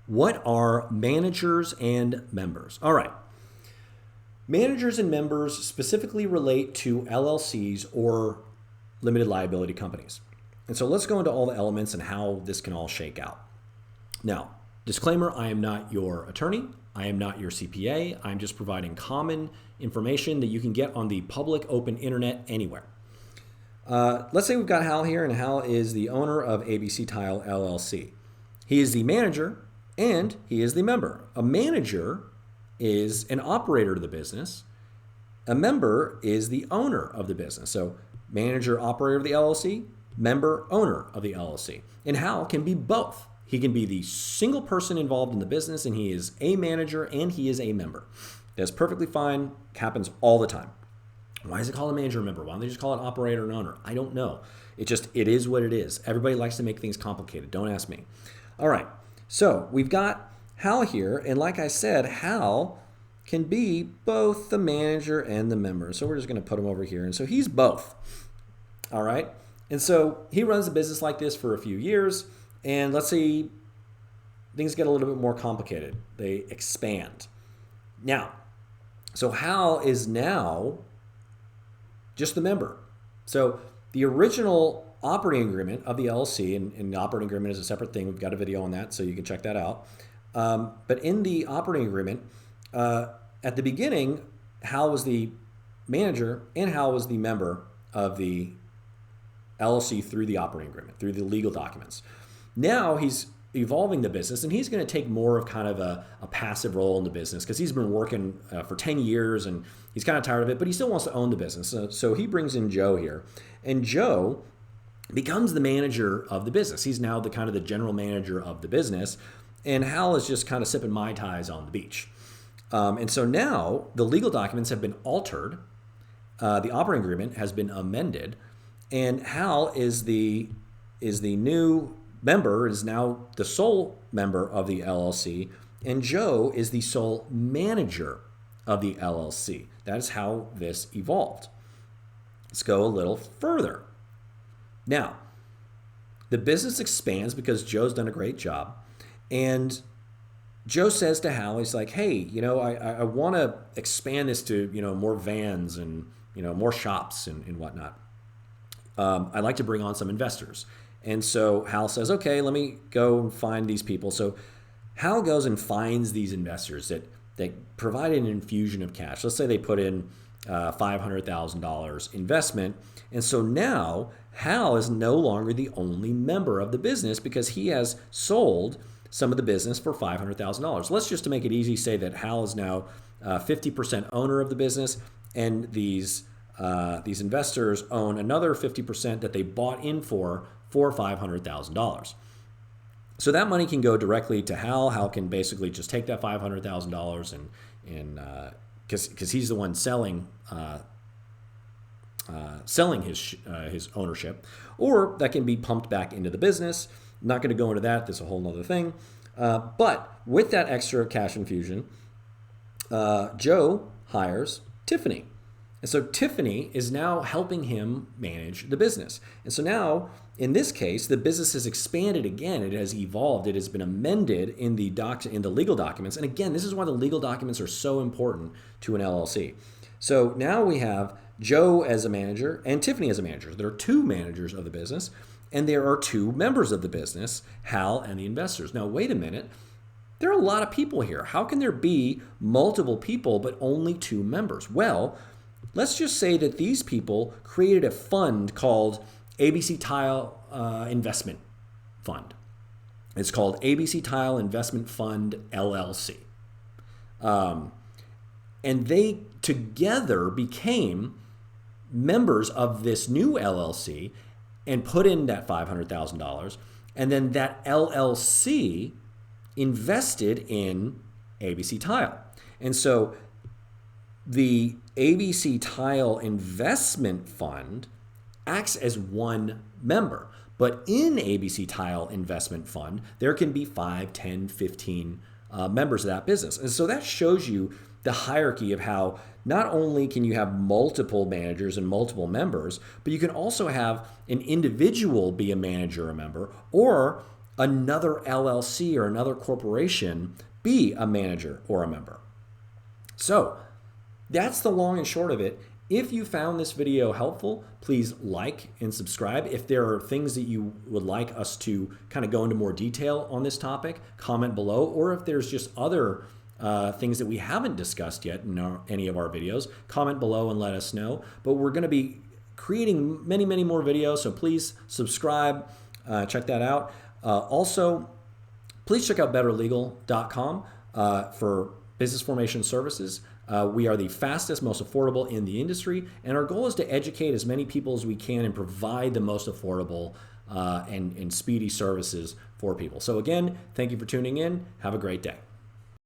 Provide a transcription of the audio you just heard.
What are managers and members? All right. Managers and members specifically relate to LLCs or limited liability companies. And so let's go into all the elements and how this can all shake out. Now, disclaimer, I am not your attorney. I am not your CPA. I'm just providing common information that you can get on the public open internet anywhere. Let's say we've got Hal here, and Hal is the owner of ABC Tile LLC. He is the manager and he is the member. A manager is an operator of the business. A member is the owner of the business. So manager, operator of the LLC, member, owner of the LLC. And Hal can be both. He can be the single person involved in the business, and he is a manager and he is a member. That's perfectly fine. Happens all the time. Why is it called a manager or member? Why don't they just call it operator and owner? I don't know. It is what it is. Everybody likes to make things complicated. Don't ask me. All right. So we've got Hal here. And like I said, Hal can be both the manager and the member. So we're just going to put him over here. And so he's both. All right. And so he runs a business like this for a few years. And let's say things get a little bit more complicated. They expand. Now, so Hal is now just the member. So the original operating agreement of the LLC, and the operating agreement is a separate thing. We've got a video on that, so you can check that out. But in the operating agreement, at the beginning, Hal was the manager and Hal was the member of the LLC through the operating agreement, through the legal documents. Now he's evolving the business, and he's going to take more of kind of a passive role in the business because he's been working for 10 years and he's kind of tired of it, but he still wants to own the business. So he brings in Joe here, and Joe becomes the manager of the business. He's now the kind of the general manager of the business, and Hal is just kind of sipping Mai Tais on the beach. And so now the legal documents have been altered. The operating agreement has been amended, and Hal is the new member, is now the sole member of the LLC, and Joe is the sole manager of the LLC. That is how this evolved. Let's go a little further. Now, the business expands because Joe's done a great job, and Joe says to Hal, he's like, hey, I want to expand this to, more vans and, more shops and whatnot. I'd like to bring on some investors. And so Hal says, okay, let me go and find these people. So Hal goes and finds these investors that provide an infusion of cash. Let's say they put in $500,000 investment. And so now Hal is no longer the only member of the business because he has sold some of the business for $500,000. Let's just, to make it easy, say that Hal is now 50% owner of the business, and these investors own another 50% that they bought in for $500,000. So that money can go directly to Hal. Hal can basically just take that $500,000 and because he's the one selling his ownership, or that can be pumped back into the business. I'm not going to go into that. That's a whole nother thing. But with that extra cash infusion, Joe hires Tiffany. And so Tiffany is now helping him manage the business. And so now, in this case, the business has expanded again. It has evolved. It has been amended in the legal documents. And again, this is why the legal documents are so important to an LLC. So now we have Joe as a manager and Tiffany as a manager. There are two managers of the business, and there are two members of the business, Hal and the investors. Now, wait a minute. There are a lot of people here. How can there be multiple people but only two members? Well, let's just say that these people created a fund called ABC Tile Investment Fund. It's called ABC Tile Investment Fund LLC. And they together became members of this new LLC and put in that $500,000. And then that LLC invested in ABC Tile. And so the ABC Tile Investment Fund acts as one member. But in ABC Tile Investment Fund, there can be 5, 10, 15 members of that business. And so that shows you the hierarchy of how not only can you have multiple managers and multiple members, but you can also have an individual be a manager or a member, or another LLC or another corporation be a manager or a member. So that's the long and short of it. If you found this video helpful, please like and subscribe. If there are things that you would like us to kind of go into more detail on this topic, comment below. Or if there's just other things that we haven't discussed yet in any of our videos, comment below and let us know. But we're going to be creating many, many more videos, so please subscribe, check that out. Also, please check out betterlegal.com for business formation services. We are the fastest, most affordable in the industry, and our goal is to educate as many people as we can and provide the most affordable and speedy services for people. So again, thank you for tuning in. Have a great day.